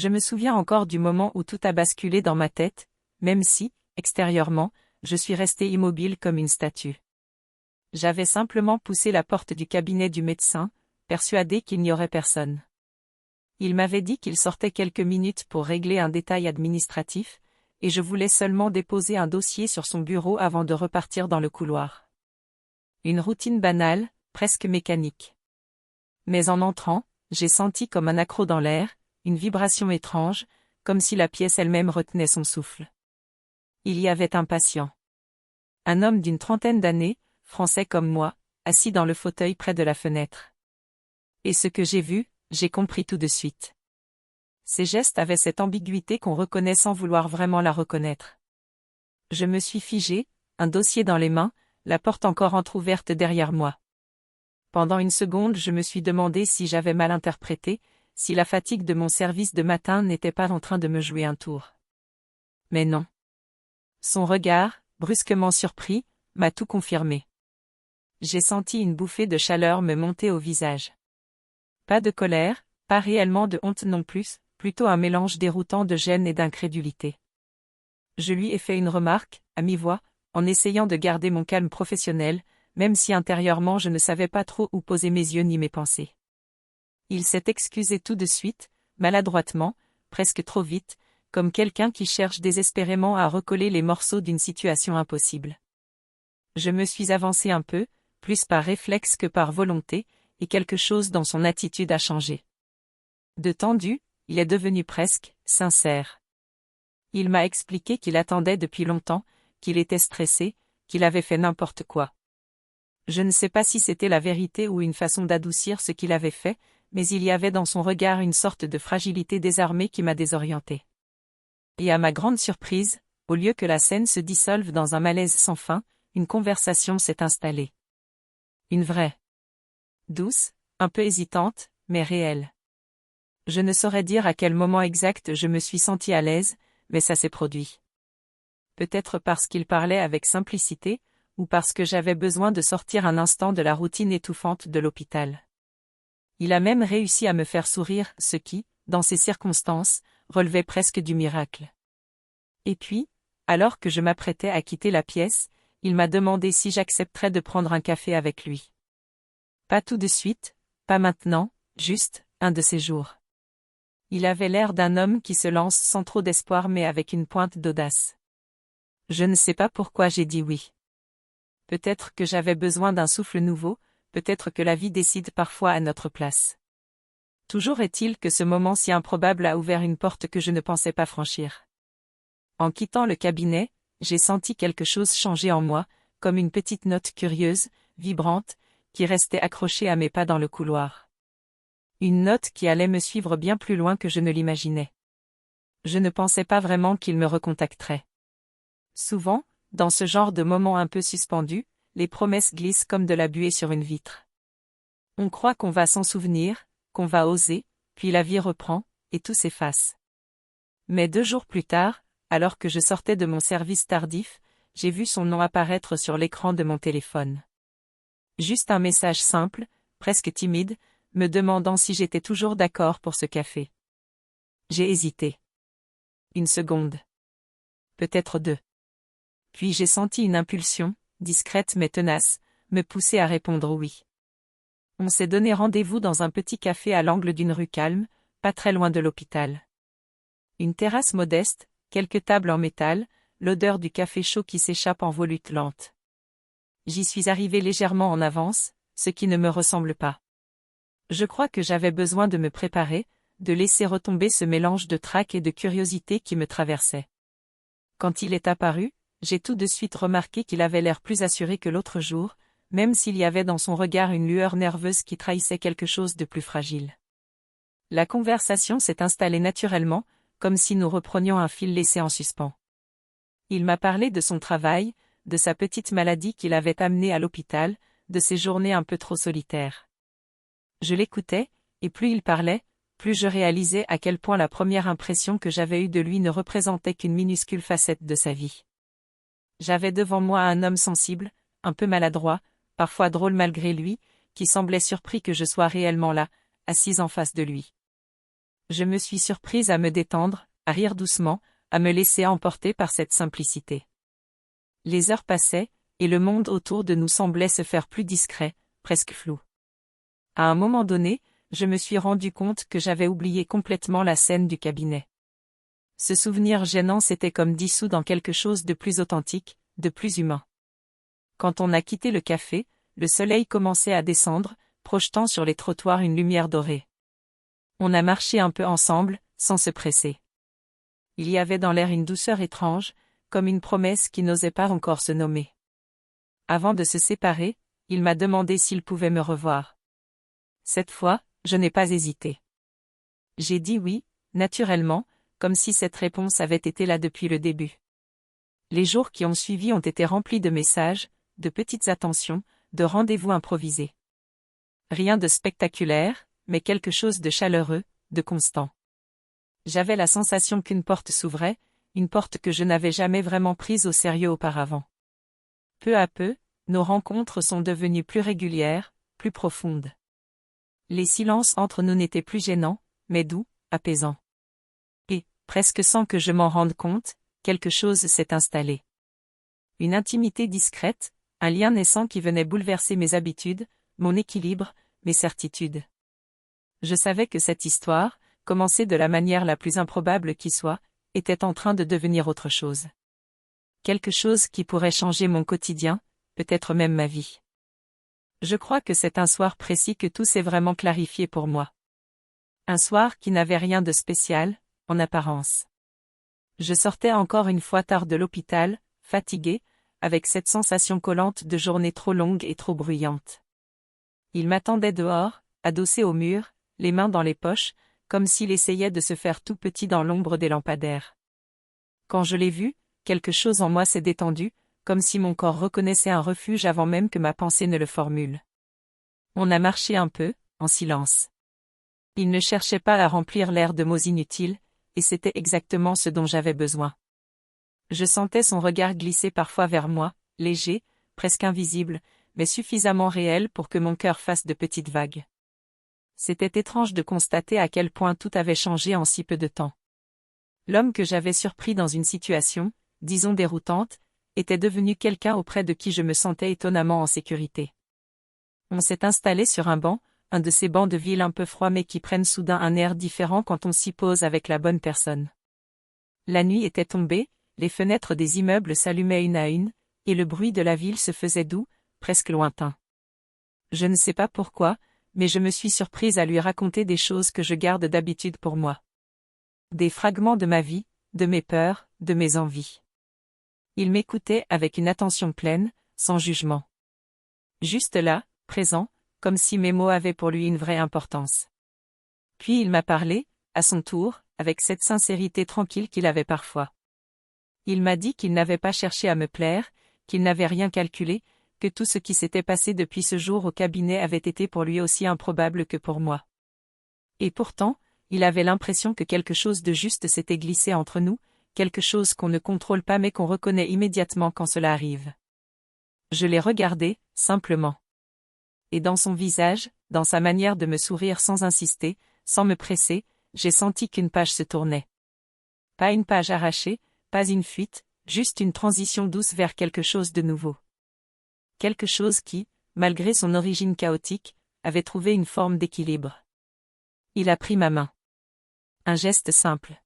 Je me souviens encore du moment où tout a basculé dans ma tête, même si, extérieurement, je suis restée immobile comme une statue. J'avais simplement poussé la porte du cabinet du médecin, persuadé qu'il n'y aurait personne. Il m'avait dit qu'il sortait quelques minutes pour régler un détail administratif, et je voulais seulement déposer un dossier sur son bureau avant de repartir dans le couloir. Une routine banale, presque mécanique. Mais en entrant, j'ai senti comme un accroc dans l'air, une vibration étrange, comme si la pièce elle-même retenait son souffle. Il y avait un patient. Un homme d'une trentaine d'années, français comme moi, assis dans le fauteuil près de la fenêtre. Et ce que j'ai vu, j'ai compris tout de suite. Ses gestes avaient cette ambiguïté qu'on reconnaît sans vouloir vraiment la reconnaître. Je me suis figée, un dossier dans les mains, la porte encore entr'ouverte derrière moi. Pendant une seconde, je me suis demandé si j'avais mal interprété, si la fatigue de mon service de matin n'était pas en train de me jouer un tour. Mais non. Son regard, brusquement surpris, m'a tout confirmé. J'ai senti une bouffée de chaleur me monter au visage. Pas de colère, pas réellement de honte non plus, plutôt un mélange déroutant de gêne et d'incrédulité. Je lui ai fait une remarque, à mi-voix, en essayant de garder mon calme professionnel, même si intérieurement je ne savais pas trop où poser mes yeux ni mes pensées. Il s'est excusé tout de suite, maladroitement, presque trop vite, comme quelqu'un qui cherche désespérément à recoller les morceaux d'une situation impossible. Je me suis avancée un peu, plus par réflexe que par volonté, et quelque chose dans son attitude a changé. De tendu, il est devenu presque sincère. Il m'a expliqué qu'il attendait depuis longtemps, qu'il était stressé, qu'il avait fait n'importe quoi. Je ne sais pas si c'était la vérité ou une façon d'adoucir ce qu'il avait fait, mais il y avait dans son regard une sorte de fragilité désarmée qui m'a désorientée. Et à ma grande surprise, au lieu que la scène se dissolve dans un malaise sans fin, une conversation s'est installée. Une vraie. Douce, un peu hésitante, mais réelle. Je ne saurais dire à quel moment exact je me suis sentie à l'aise, mais ça s'est produit. Peut-être parce qu'il parlait avec simplicité, ou parce que j'avais besoin de sortir un instant de la routine étouffante de l'hôpital. Il a même réussi à me faire sourire, ce qui, dans ces circonstances, relevait presque du miracle. Et puis, alors que je m'apprêtais à quitter la pièce, il m'a demandé si j'accepterais de prendre un café avec lui. Pas tout de suite, pas maintenant, juste, un de ces jours. Il avait l'air d'un homme qui se lance sans trop d'espoir mais avec une pointe d'audace. Je ne sais pas pourquoi j'ai dit oui. Peut-être que j'avais besoin d'un souffle nouveau, peut-être que la vie décide parfois à notre place. Toujours est-il que ce moment si improbable a ouvert une porte que je ne pensais pas franchir. En quittant le cabinet, j'ai senti quelque chose changer en moi, comme une petite note curieuse, vibrante, qui restait accrochée à mes pas dans le couloir. Une note qui allait me suivre bien plus loin que je ne l'imaginais. Je ne pensais pas vraiment qu'il me recontacterait. Souvent, dans ce genre de moments un peu suspendus, les promesses glissent comme de la buée sur une vitre. On croit qu'on va s'en souvenir, qu'on va oser, puis la vie reprend, et tout s'efface. Mais 2 jours plus tard, alors que je sortais de mon service tardif, j'ai vu son nom apparaître sur l'écran de mon téléphone. Juste un message simple, presque timide, me demandant si j'étais toujours d'accord pour ce café. J'ai hésité. 1 seconde. Peut-être 2. Puis j'ai senti une impulsion, discrète mais tenace, me pousser à répondre oui. On s'est donné rendez-vous dans un petit café à l'angle d'une rue calme, pas très loin de l'hôpital. Une terrasse modeste, quelques tables en métal, l'odeur du café chaud qui s'échappe en volutes lentes. J'y suis arrivée légèrement en avance, ce qui ne me ressemble pas. Je crois que j'avais besoin de me préparer, de laisser retomber ce mélange de trac et de curiosité qui me traversait. Quand il est apparu, j'ai tout de suite remarqué qu'il avait l'air plus assuré que l'autre jour, même s'il y avait dans son regard une lueur nerveuse qui trahissait quelque chose de plus fragile. La conversation s'est installée naturellement, comme si nous reprenions un fil laissé en suspens. Il m'a parlé de son travail, de sa petite maladie qui l'avait amené à l'hôpital, de ses journées un peu trop solitaires. Je l'écoutais, et plus il parlait, plus je réalisais à quel point la première impression que j'avais eue de lui ne représentait qu'une minuscule facette de sa vie. J'avais devant moi un homme sensible, un peu maladroit, parfois drôle malgré lui, qui semblait surpris que je sois réellement là, assise en face de lui. Je me suis surprise à me détendre, à rire doucement, à me laisser emporter par cette simplicité. Les heures passaient, et le monde autour de nous semblait se faire plus discret, presque flou. À un moment donné, je me suis rendu compte que j'avais oublié complètement la scène du cabinet. Ce souvenir gênant s'était comme dissous dans quelque chose de plus authentique, de plus humain. Quand on a quitté le café, le soleil commençait à descendre, projetant sur les trottoirs une lumière dorée. On a marché un peu ensemble, sans se presser. Il y avait dans l'air une douceur étrange, comme une promesse qui n'osait pas encore se nommer. Avant de se séparer, il m'a demandé s'il pouvait me revoir. Cette fois, je n'ai pas hésité. J'ai dit oui, naturellement, comme si cette réponse avait été là depuis le début. Les jours qui ont suivi ont été remplis de messages, de petites attentions, de rendez-vous improvisés. Rien de spectaculaire, mais quelque chose de chaleureux, de constant. J'avais la sensation qu'une porte s'ouvrait, une porte que je n'avais jamais vraiment prise au sérieux auparavant. Peu à peu, nos rencontres sont devenues plus régulières, plus profondes. Les silences entre nous n'étaient plus gênants, mais doux, apaisants. Et, presque sans que je m'en rende compte, quelque chose s'est installé. Une intimité discrète, un lien naissant qui venait bouleverser mes habitudes, mon équilibre, mes certitudes. Je savais que cette histoire, commencée de la manière la plus improbable qui soit, était en train de devenir autre chose. Quelque chose qui pourrait changer mon quotidien, peut-être même ma vie. Je crois que c'est un soir précis que tout s'est vraiment clarifié pour moi. Un soir qui n'avait rien de spécial, en apparence. Je sortais encore une fois tard de l'hôpital, fatiguée, avec cette sensation collante de journée trop longue et trop bruyante. Il m'attendait dehors, adossé au mur, les mains dans les poches, comme s'il essayait de se faire tout petit dans l'ombre des lampadaires. Quand je l'ai vu, quelque chose en moi s'est détendu, comme si mon corps reconnaissait un refuge avant même que ma pensée ne le formule. On a marché un peu, en silence. Il ne cherchait pas à remplir l'air de mots inutiles, et c'était exactement ce dont j'avais besoin. Je sentais son regard glisser parfois vers moi, léger, presque invisible, mais suffisamment réel pour que mon cœur fasse de petites vagues. C'était étrange de constater à quel point tout avait changé en si peu de temps. L'homme que j'avais surpris dans une situation, disons déroutante, était devenu quelqu'un auprès de qui je me sentais étonnamment en sécurité. On s'est installé sur un banc, un de ces bancs de ville un peu froids mais qui prennent soudain un air différent quand on s'y pose avec la bonne personne. La nuit était tombée, les fenêtres des immeubles s'allumaient une à une, et le bruit de la ville se faisait doux, presque lointain. Je ne sais pas pourquoi, mais je me suis surprise à lui raconter des choses que je garde d'habitude pour moi. Des fragments de ma vie, de mes peurs, de mes envies. Il m'écoutait avec une attention pleine, sans jugement. Juste là, présent, comme si mes mots avaient pour lui une vraie importance. Puis il m'a parlé, à son tour, avec cette sincérité tranquille qu'il avait parfois. Il m'a dit qu'il n'avait pas cherché à me plaire, qu'il n'avait rien calculé, que tout ce qui s'était passé depuis ce jour au cabinet avait été pour lui aussi improbable que pour moi. Et pourtant, il avait l'impression que quelque chose de juste s'était glissé entre nous, quelque chose qu'on ne contrôle pas mais qu'on reconnaît immédiatement quand cela arrive. Je l'ai regardé, simplement. Et dans son visage, dans sa manière de me sourire sans insister, sans me presser, j'ai senti qu'une page se tournait. Pas une page arrachée, pas une fuite, juste une transition douce vers quelque chose de nouveau. Quelque chose qui, malgré son origine chaotique, avait trouvé une forme d'équilibre. Il a pris ma main. Un geste simple.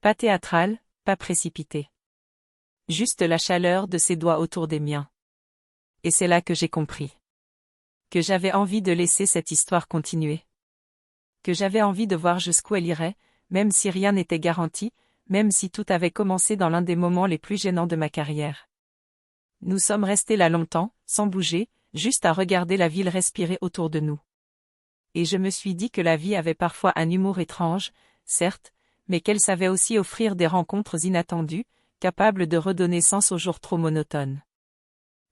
Pas théâtral, pas précipité. Juste la chaleur de ses doigts autour des miens. Et c'est là que j'ai compris. Que j'avais envie de laisser cette histoire continuer. Que j'avais envie de voir jusqu'où elle irait, même si rien n'était garanti, même si tout avait commencé dans l'un des moments les plus gênants de ma carrière. Nous sommes restés là longtemps, sans bouger, juste à regarder la ville respirer autour de nous. Et je me suis dit que la vie avait parfois un humour étrange, certes, mais qu'elle savait aussi offrir des rencontres inattendues, capables de redonner sens aux jours trop monotones.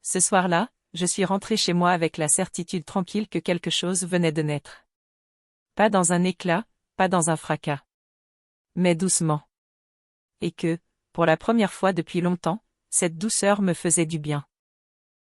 Ce soir-là, je suis rentré chez moi avec la certitude tranquille que quelque chose venait de naître. Pas dans un éclat, pas dans un fracas. Mais doucement. Et que, pour la première fois depuis longtemps, cette douceur me faisait du bien.